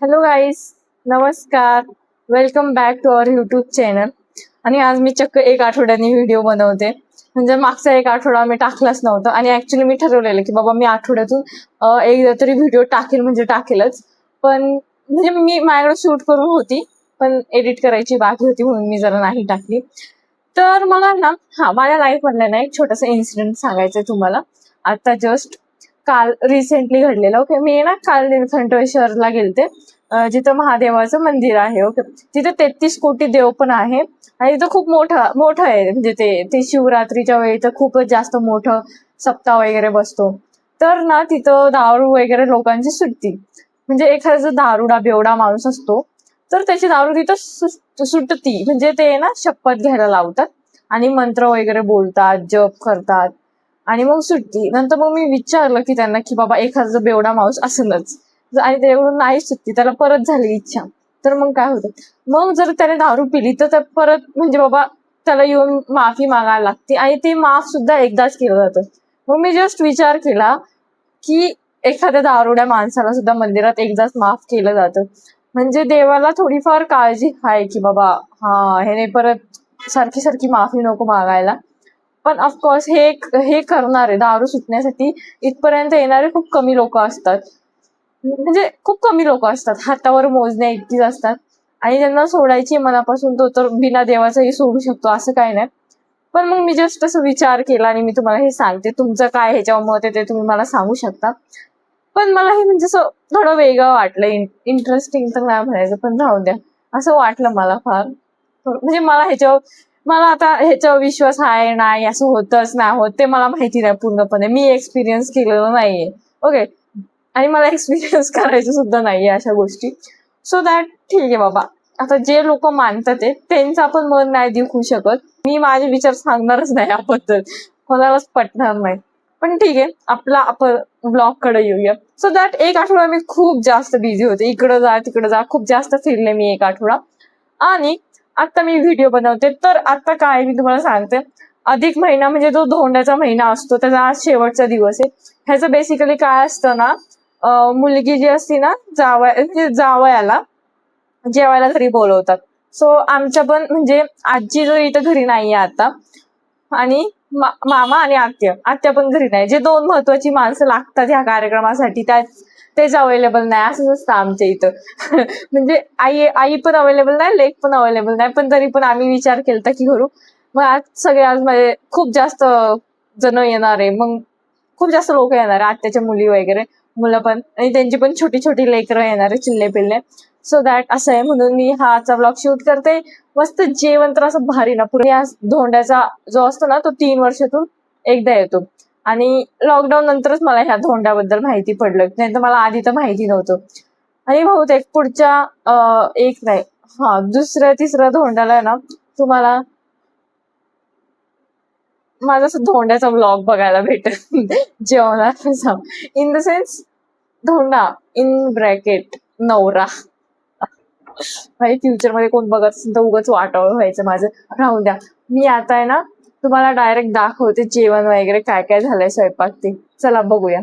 Hello guys, नमस्कार. Welcome back to our YouTube channel. आणि आज मी चक्क एक आठवड्याने व्हिडिओ बनवते. म्हणजे मागचा एक आठवडा मी टाकलाच नव्हता आणि ॲक्च्युली मी ठरवलेलं की बाबा मी आठवड्यातून एकदा तरी व्हिडिओ टाकेल म्हणजे टाकेलच. पण म्हणजे मी माझ्याकडे शूट करून होती, पण एडिट करायची बाकी होती म्हणून मी जरा नाही टाकली. तर मला ना माझ्या लाईफमधला ना एक छोटासा इन्सिडेंट सांगायचं आहे तुम्हाला. आता जस्ट काल रिसेंटली घडलेला. ओके, मी ना काल निळकंठेश्वरला गेलते. जिथं महादेवाचं मंदिर आहे. ओके, तिथे 33 कोटी देव पण आहे आणि तिथं खूप मोठं आहे. म्हणजे ते शिवरात्रीच्या वेळी तर खूपच जास्त मोठं सप्ताह वगैरे बसतो. तर ना तिथं दारू वगैरे लोकांची सुटती. म्हणजे एखादा जर दारुडा बेवडा माणूस असतो तर त्याची दारू तिथं सुटती. म्हणजे ते ना शपथ घ्यायला लावतात आणि मंत्र वगैरे बोलतात, जप करतात आणि मग सुटती. नंतर मग मी विचारलं की त्यांना की बाबा एखादा जर बेवडा माणूस असेलच आणि त्याच्याकडून नाही सुटती, त्याला परत झाली इच्छा, तर मग काय होतं? मग जर त्याने दारू पिली तर त्या परत म्हणजे बाबा त्याला येऊन माफी मागायला लागते आणि ते माफ सुद्धा एकदाच केलं जातं. मग मी जस्ट विचार केला की एखाद्या दारुड्या माणसाला सुद्धा मंदिरात एकदाच माफ केलं जातं. म्हणजे देवाला थोडीफार काळजी आहे की बाबा ह्याने परत सारखी सारखी माफी नको मागायला. पण ऑफकोर्स हे करणारे दारू सुटण्यासाठी इथपर्यंत येणारे खूप कमी लोक असतात. म्हणजे खूप कमी लोक असतात, हातावर मोजण्या इतकीच असतात. आणि त्यांना सोडायची मनापासून तो तर बिना देवाचाही सोडू शकतो, असं काही नाही. पण मग मी जस्ट असं विचार केला आणि मी तुम्हाला हे सांगते. तुमचं काय ह्याच्यावर मत आहे ते तुम्ही मला सांगू शकता. पण मला हे म्हणजे असं थोडं वेगळं वाटलं. इंटरेस्टिंग तर नाही म्हणायचं, पण राहून द्या. असं वाटलं मला फार. म्हणजे मला आता ह्याच्यावर विश्वास आहे नाही, असं होतच नाही होत ते मला माहिती नाही पूर्णपणे. मी एक्सपिरियन्स केलेलं नाहीये. ओके, आणि मला एक्सपिरियन्स करायचं सुद्धा नाहीये अशा गोष्टी. सो दॅट ठीक आहे बाबा. आता जे लोक मानतात ते त्यांचं आपण मन नाही जिंकू शकत. मी माझे विचार सांगणारच नाही याबद्दल, कोणालाच पटणार नाही. पण ठीक आहे, आपण ब्लॉग कडे येऊया. सो दॅट एक आठवडा मी खूप जास्त बिझी होते. इकडं जा तिकडं जा, खूप जास्त फिरले मी एक आठवडा. आणि आता मी व्हिडिओ बनवते. तर आता काय मी तुम्हाला सांगते, अधिक महिना म्हणजे जो धोंड्याचा महिना असतो त्याचा आज शेवटचा दिवस आहे. ह्याचं बेसिकली काय असतं ना, मुलगी जी असते ना जावयाला जेवायला घरी बोलवतात. सो आमच्या पण म्हणजे आजी जो इथं घरी नाहीये आता, आणि मामा आणि आत्या पण घरी नाही. जे दोन महत्वाची माणसं लागतात ह्या कार्यक्रमासाठी तेच अवेलेबल नाही. असंच असतं आमच्या इथं. म्हणजे आई पण अवेलेबल नाही, लेक पण अवेलेबल नाही. पण तरी पण आम्ही विचार केला की करू. मग आज माझे खूप जास्त जण येणार आहे. मग खूप जास्त लोक येणार आहे, आत्याच्या मुली वगैरे, मुलं पण, आणि त्यांची पण छोटी छोटी लेकरं येणार आहे, चिल्ले पिल्ले. सो दॅट असं आहे, म्हणून मी हाचा ब्लॉग शूट करते. मस्त जेवण तर असं भारी ना. पुढे या धोंड्याचा जो असतो ना तो 3 वर्षातून एकदा येतो. आणि लॉकडाऊन नंतरच मला ह्या धोंड्याबद्दल माहिती पडलं, नाही तर मला आधी तर माहिती नव्हतं. आणि बहुतेक पुढच्या एक नाही दुसऱ्या तिसऱ्या धोंड्याला ना तुम्हाला माझा असं धोंड्याचा ब्लॉग बघायला भेटेल. जेवणाचा, इन द सेन्स धोंडा इन ब्रॅकेट नवरा. भाई फ्युचर मध्ये कोण बघत असेल तर उगाच वाटावं व्हायचं माझं. राहून द्या. मी आता आहे ना तुम्हाला डायरेक्ट दाखवते जेवण वगैरे काय काय झालंय स्वयंपाक ते. चला बघूया.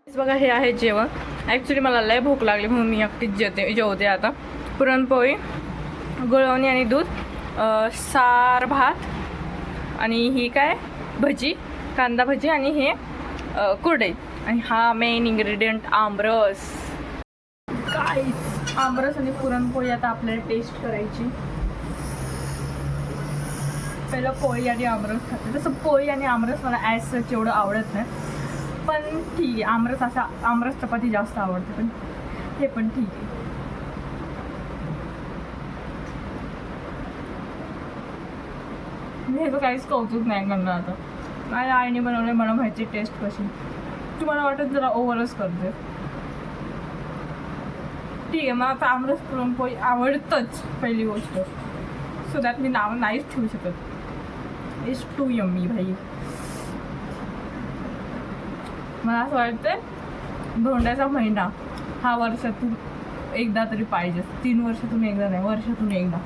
बघा, हे आहे जेवण. ऍक्च्युली मला लय भूक लागली म्हणून मी एकटीच जेवते आता. पुरणपोळी, गुळवणी आणि दूध, सार भात, आणि ही काय भजी, कांदा भजी, आणि हे कुरडई, आणि हा मेन इन्ग्रेडियंट आमरस. काय आमरस आणि पुरणपोळी आता आपल्याला टेस्ट करायची. पहिलं पोळी आणि आमरस खाते. तसं पोळी आणि आमरस मला ॲज सच एवढं आवडत नाही, पण ठीक आहे. आमरस चपाती जास्त आवडते, पण हे पण ठीक आहे. मी ह्याचं काहीच कौतुक नाही करणार आता. माझ्या आईने बनवले, मला माहिती टेस्ट कशी. तुम्हाला वाटत जरा ओव्हरच करते. ठीक आहे, मला आता आमरस पुरणपोळी आवडतंच पहिली गोष्ट. सो दॅट मी नाव नाहीच ठेवू शकत. इट्स टू यम्मी भाई. मला असं वाटतं धोंड्याचा महिना हा वर्षातून एकदा तरी पाहिजे. 3 वर्षातून एकदा नाही, वर्षातून एकदा.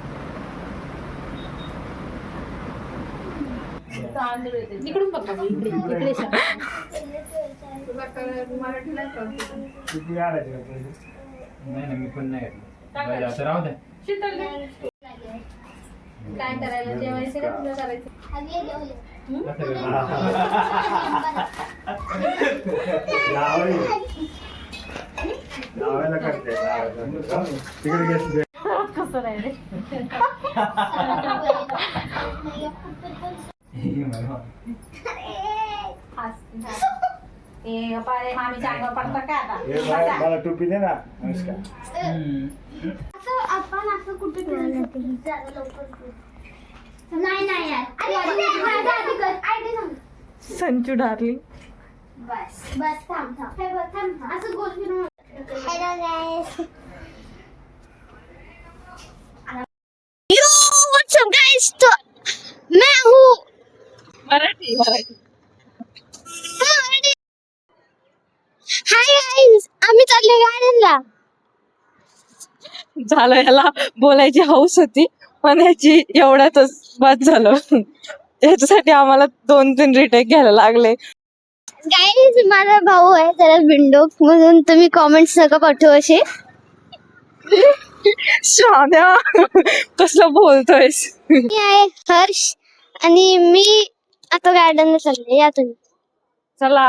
इकडून बघ बाबा, इकडे मराठी नाही मी पण नाही घेतलं. बरं, आता राहू द्या. काय करायला जेवायचं का तुला करायचं? लावायला करते, लावायला. तिकडे घेतले. कसं नाही रे मामीच्या अंगावर पडतात का आता? मला टोपी दे ना. नमस्कार. आपण असं कुठे नाही यार संचू डार्लिंग. बस बस थांब थांब असं गोष्टी हॅलो गाइस व्हाट्सअप गाइस तो मैं हूँ मराठी हाय गाइस आम्ही चालले गार्डनला झालं. याला बोलायची हौस होती पण ह्याची एवढ्यातच बाद झालं. याच्यासाठी आम्हाला 2-3 रिटेक घ्यायला लागले. गाइस माझा भाऊ आहे त्याला विंडो म्हणून तुम्ही कमेंट्स नका पाठवू असे शाद्या कसलं बोलतोयस. मी आहे हर्ष आणि मी आता गार्डनला चालले या तुम्ही चला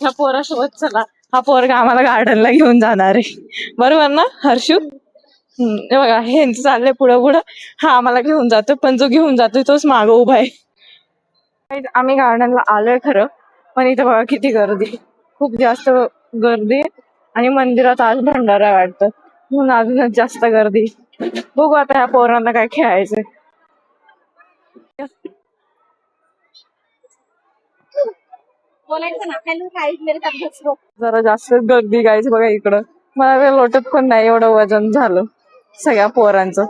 ह्या पोरासोबत चला. हा पोरगा आम्हाला गार्डनला घेऊन जाणार आहे बरोबर ना हर्षू. हे बघा हे चाललंय पुढं पुढं. हा आम्हाला घेऊन जातो पण जो घेऊन जातोय तोच मागं उभा आहे. आम्ही गार्डनला आलोय खरं पण इथं बघा किती गर्दी. खूप जास्त गर्दी आणि मंदिरात आज भंडारा आहे वाटतं म्हणून अजूनच जास्त गर्दी. बघू आता ह्या पोरांना काय खेळायचंय. बोलायचं ना हॅलो गाईज मेरे साथ बसो. जरा जास्त गर्दी गायच बघा इकडं. मला काही लोटत पण नाही एवढं वजन झालं सगळ्या पोरांचं.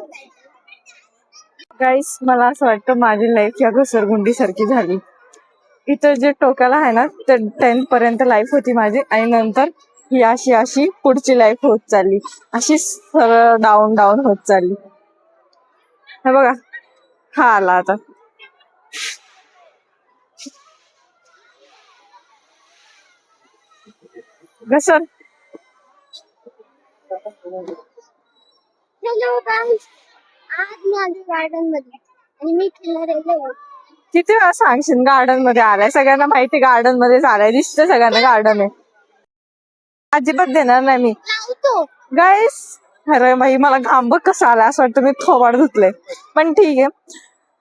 गाईस मला असं वाटतं माझी लाईफ या घसरगुंडी सारखी झाली. इथं जे टोकाला आहे ना ते 10th पर्यंत लाईफ होती माझी आणि नंतर ही अशी अशी पुढची लाईफ होत चालली. अशी सरळ डाऊन डाऊन होत चालली. हे बघा हा आला आता. घसर. हॅलो गाइस आज मी आली गार्डन मध्ये आणि मी खेळणार आहे. किती वेळा सांगशील गार्डन मध्ये आलाय. सगळ्यांना माहिती गार्डन मध्येच आलाय. दिसतं सगळ्यांना गार्डन आहे. अजिबात देणार नाही मी लावतो गाईस. अरे बाई मला घाम बघ कसा आला. असं वाटतं मी थोबाड धुतलंय पण ठीक आहे.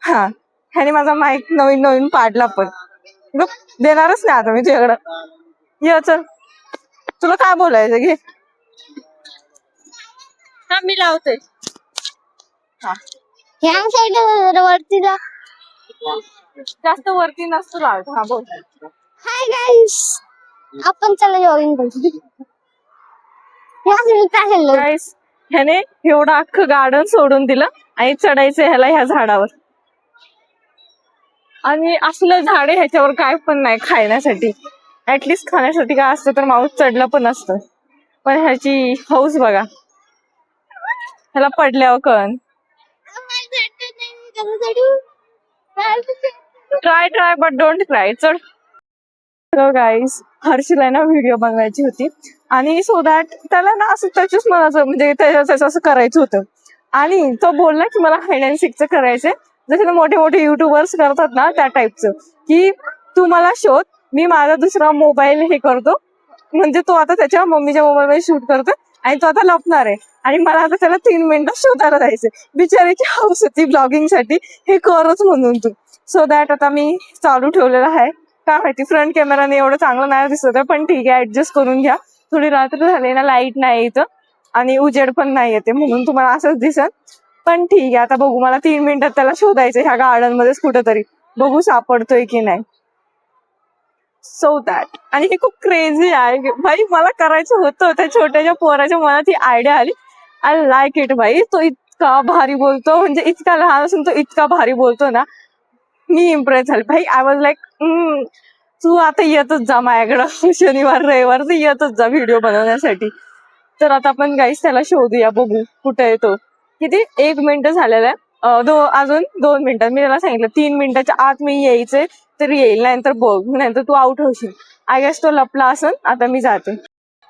हा ह्याने माझा माईक नवीन नवीन पाडला पण गप देणारच नाही आता मी तुझ्याकडं. ये चल तुला काय बोलायचं घे. हा मी लावते. हा ह्या साईड वरती जा. जास्त वरती नसतो लावत. हा बोल. हाय गाइस आपण चला जॉगिंग करू. गाईस ह्याने एवढं अख्खं गार्डन सोडून दिलं आणि चढायचं ह्याला ह्या झाडावर. आणि असलं झाड आहे ह्याच्यावर काय पण नाही खाण्यासाठी. ऍटलिस्ट खाण्यासाठी काय असतं तर माऊस चढलं पण असतं. पण ह्याची हौस बघा. ह्याला पडल्यावर कळण. Try but don't cry. चढ. हॅलो गाईज हर्षला ना व्हिडिओ बनवायची होती आणि सो दॅट त्याला ना असं त्याच्याच मनाचं म्हणजे त्याचं असं करायचं होतं. आणि तो बोलला की मला हाईड अँड सीकचं करायचंय जसे मोठे मोठे युट्यूबर्स करतात ना त्या टाईपचं. की तू मला शोध मी माझा दुसरा मोबाईल हे करतो म्हणजे तो आता त्याच्या मम्मीच्या मोबाईलमध्ये शूट करतो आणि तो आता लपणार आहे आणि मला आता त्याला 3 मिनिटं शोधायला जायचंय. बिचारीची हौस होती ब्लॉगिंग साठी हे करच म्हणून तू. सो दॅट आता मी चालू ठेवलेला आहे. काय माहिती फ्रंट कॅमेराने एवढं चांगलं नाही दिसत आहे पण ठीक आहे ऍडजस्ट करून घ्या. थोडी रात्र झाली ना लाईट नाही इथं आणि उजेड पण नाही येते म्हणून तुम्हाला असंच दिसत. पण ठीक आहे आता बघू. मला 3 मिनिटात त्याला शोधायचं ह्या गार्डन मध्येच कुठेतरी. बघू सापडतोय की नाही. सो दॅट आणि हे खूप क्रेझी आहे भाई. मला करायचं होतं त्या छोट्याच्या पोराच्या मनात ही आयडिया आली. आय लाईक इट भाई. तो इतका भारी बोलतो म्हणजे इतका लहान असून तो इतका भारी बोलतो ना. मी इम्प्रेस झाले भाई. आय वॉज लाईक तू आता येतच जा माझ्याकडं शनिवार रविवार तू येतच जा व्हिडिओ बनवण्यासाठी. तर आता आपण गाईस त्याला शोधूया बघू कुठे आहे तो. किती 1 मिनिट झालेलं आहे. अजून 2 मिनिटात मी त्याला सांगितलं 3 मिनिटाच्या आत मी यायचंय तर येईल. नंतर बघ नंतर तू आउट होशील. आय गेस तो लपला असेल. आता मी जाते.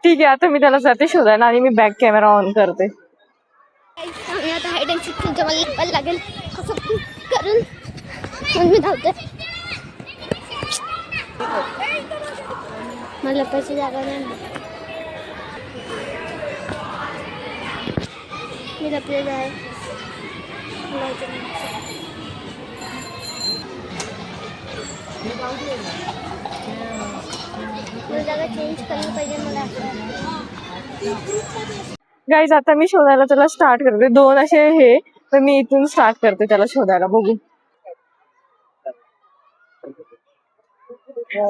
ठीक आहे, आता मी त्याला जाते शोधायला आणि मी बॅक कॅमेरा ऑन करते. आम्ही आता हाईड अँड सीक तुमच्या मला लपायला लागेल कसं करून म्हणून मी धावते. मला लपायची जागा नाही. मी लपलेलं आहे. मला इथे नाही. मला जागा चेंज करायला पाहिजे मला. गाईज आता मी शोधायला त्याला स्टार्ट करते. 2 असे हे, तर मी इथून स्टार्ट करते त्याला शोधायला. बघू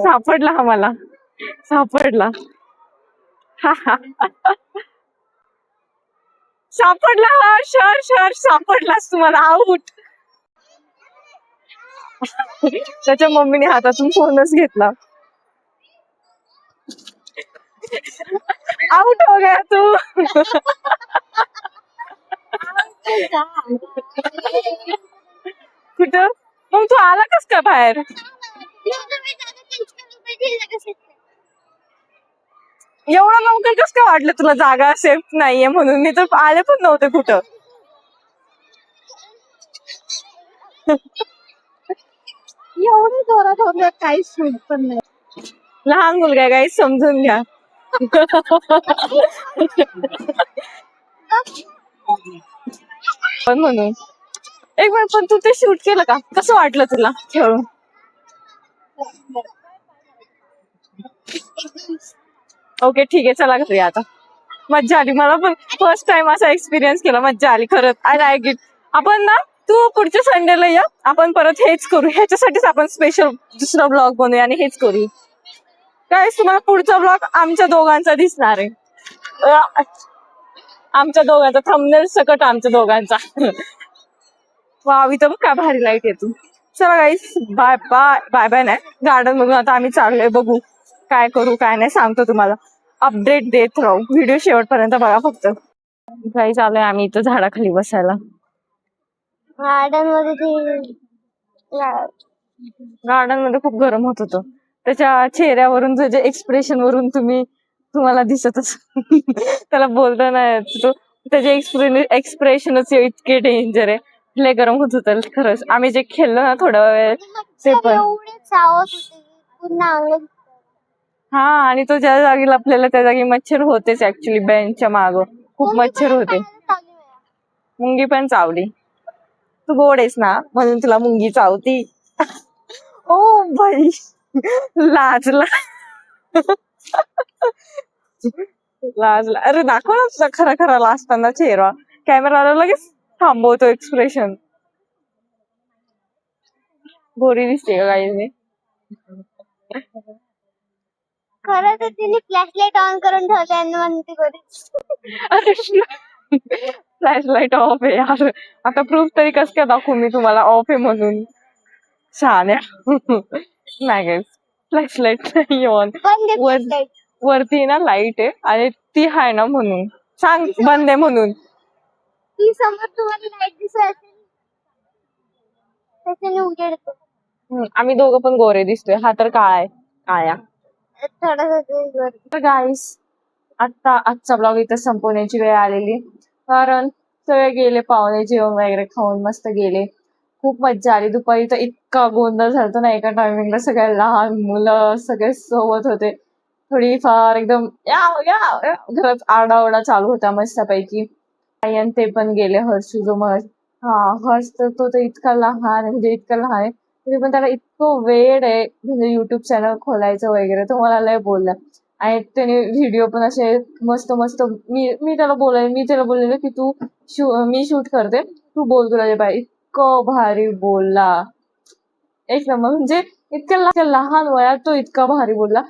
सापडला हा मला, सापडला. सापडला हा. शर सापडलास तुम्हाला. आऊट. त्याच्या मम्मीने हातातून फोनच घेतला. आउट हो गया तू. कुठं मग तू आला कस का बाहेर? एवढं लवकर कस काय वाटलं तुला जागा सेफ नाहीये म्हणून? मी तर आले पण नव्हते कुठं. एवढं जोरात होतं काहीच सूट पण नाही. लहान मुलगा काही समजून घ्या. पण म्हणून एक मिनिट, पण तू ते शूट केलं का? कसं वाटलं तुला खेळून? ओके ठीक आहे, चला घरी आता. मज्जा आली. मला पण फर्स्ट टाइम असा एक्सपिरियन्स केला. मज्जा आली खरंच. I like it. आपण ना, तू पुढच्या संडेला या, आपण परत हेच करू. ह्याच्यासाठीच आपण स्पेशल दुसरा ब्लॉग बनवूया आणि हेच करू. काय तुम्हाला पुढचा ब्लॉग आमच्या दोघांचा दिसणार आहे. आमच्या दोघांचा थंबनेल सकट आमच्या दोघांचा. वाव, इथं बघ काय भारी लाईट येतो. चला गाईस, बाय बाय. बाय बाय नाही, गार्डन मधून आता आम्ही चाललोय. बघू काय करू काय नाही, सांगतो तुम्हाला. अपडेट देत राहू. व्हिडिओ शेवटपर्यंत बघा फक्त. गाईस आलोय आम्ही इथं झाडाखाली बसायला. गार्डन मध्ये गार्डन मध्ये खूप गरम होत होतं. त्याच्या चेहऱ्यावरून जे एक्सप्रेशन वरून तुम्हाला दिसतच. त्याला बोलता नाही येत. तो त्याचे एक्सप्रेशनच इतके डेंजर आहे. लय गरम होत होतं खरंच. आम्ही जे खेळलो ना थोडा वेळ ते पण. एवढे चावत होते पुन्हा अंग. हा, आणि तो ज्या जागी लपलेला त्या जागी मच्छर होतेच. ऍक्च्युली बेंचच्या माग खूप मच्छर होते. मुंगी पण चावली. तू गोड आहेस ना म्हणून तुला मुंगी चावती. ओ भाई, लाजला. लाजला. अरे दाखव ना तुझा खरा खरा लाजताना चेहरा. कॅमेराला लगेच थांबवतो एक्सप्रेशन. गोरी दिसते का काही? खरं तर तिने फ्लॅशलाईट ऑन करून ठेवते आणि म्हणते अरे फ्लॅश लाईट ऑफ आहे यार. आता प्रूफ तरी कस काय दाखवू मी तुम्हाला ऑफ आहे म्हणून? छान आहे. नाही काय फ्लॅश लाईट नाही ऑन. वरती ना लाईट आहे आणि ती आहे ना म्हणून सांग बंद आहे म्हणून. ती समोर तुम्हाला लाईट दिसत असेल त्याच्याने उजेडतो. आम्ही दोघं पण गोरे दिसतोय. हा तर काळा आहे. काळ्या. थोडासा गाईस, आता आजचा ब्लॉग इथं संपवण्याची वेळ आलेली. कारण सगळे गेले पाहुणे, जेवण वगैरे खाऊन मस्त गेले. खूप मज्जा आली. दुपारी तर इतका गोंधळ झालता ना एका टायमिंगला. सगळ्या लहान मुलं सगळे सोबत होते. थोडीफार एकदम घरात आरडाओरडा चालू होता मस्तपैकी. आणि ते पण गेले. हर्षू जो हर्ष तर इतका लहान म्हणजे इतका लहान आहे तरी पण त्याला इतकं वेळ आहे म्हणजे युट्यूब चॅनल खोलायचं वगैरे. तो मला लय बोलला आणि त्याने व्हिडिओ पण असे मस्त मस्त. मी त्याला बोललेलं की मी शूट करते, तू बोल तुला जे पाहिजे. इतकं भारी बोलला. एक नंबर. म्हणजे इतक्या लहान वयात तो इतका भारी बोलला.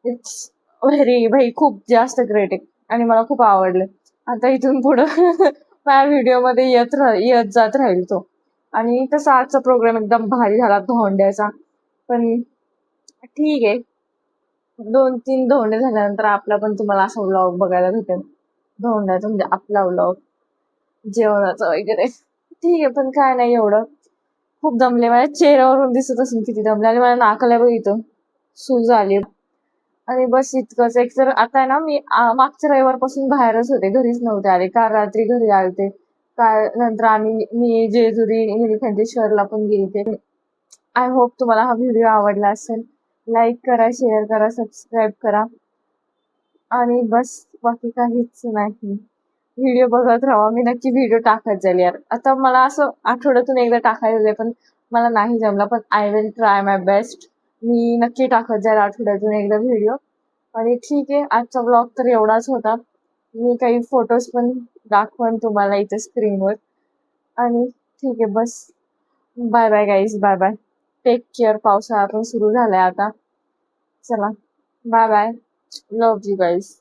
इट्स व्हेरी भाई, खूप जास्त ग्रेट आहे आणि मला खूप आवडले. आता इथून पुढं माझ्या व्हिडिओ मध्ये येत जात राहील तो. आणि तसा आजचा प्रोग्राम एकदम भारी झाला धोंड्याचा. पण ठीक आहे, 2-3 धोंडे झाल्यानंतर आपला पण तुम्हाला असा व्लॉग बघायला भेटेल. धोंड्याचा म्हणजे आपला व्लॉग जेवणाचा वगैरे. ठीक आहे, पण काय नाही एवढं. खूप दमले. माझ्या चेहऱ्यावरून दिसत असेल किती दमले. आणि मला नाकाला बघ इथं सूज आली. आणि बस इतकंच. एक तर आता आहे ना मी मागच्या रविवारपासून बाहेरच होते, घरीच नव्हते आले. काल रात्री घरी आलते. काल नंतर मी जेजुरी निलकंठेश्वरला पण गेलते. आय होप तुम्हाला हा व्हिडिओ आवडला असेल. लाईक करा, शेअर करा, सबस्क्राईब करा आणि बस बाकी काहीच नाही. व्हिडिओ बघत राहा. मी नक्की व्हिडिओ टाकत जाईल यार. आता मला असं आठवड्यातून एकदा टाकायचं आहे, पण मला नाही जमला. पण I will try my best. मी नक्की टाकत जाईल आठवड्यातून एकदा व्हिडिओ. आणि ठीक आहे, आजचा ब्लॉग तर एवढाच होता. मी काही फोटोज पण दाखवून तुम्हाला इथे स्क्रीनवर. आणि ठीक आहे, बस bye bye guys, bye bye. Take care. पावसाळा पण सुरू झालाय आता. चला bye bye. Love you guys.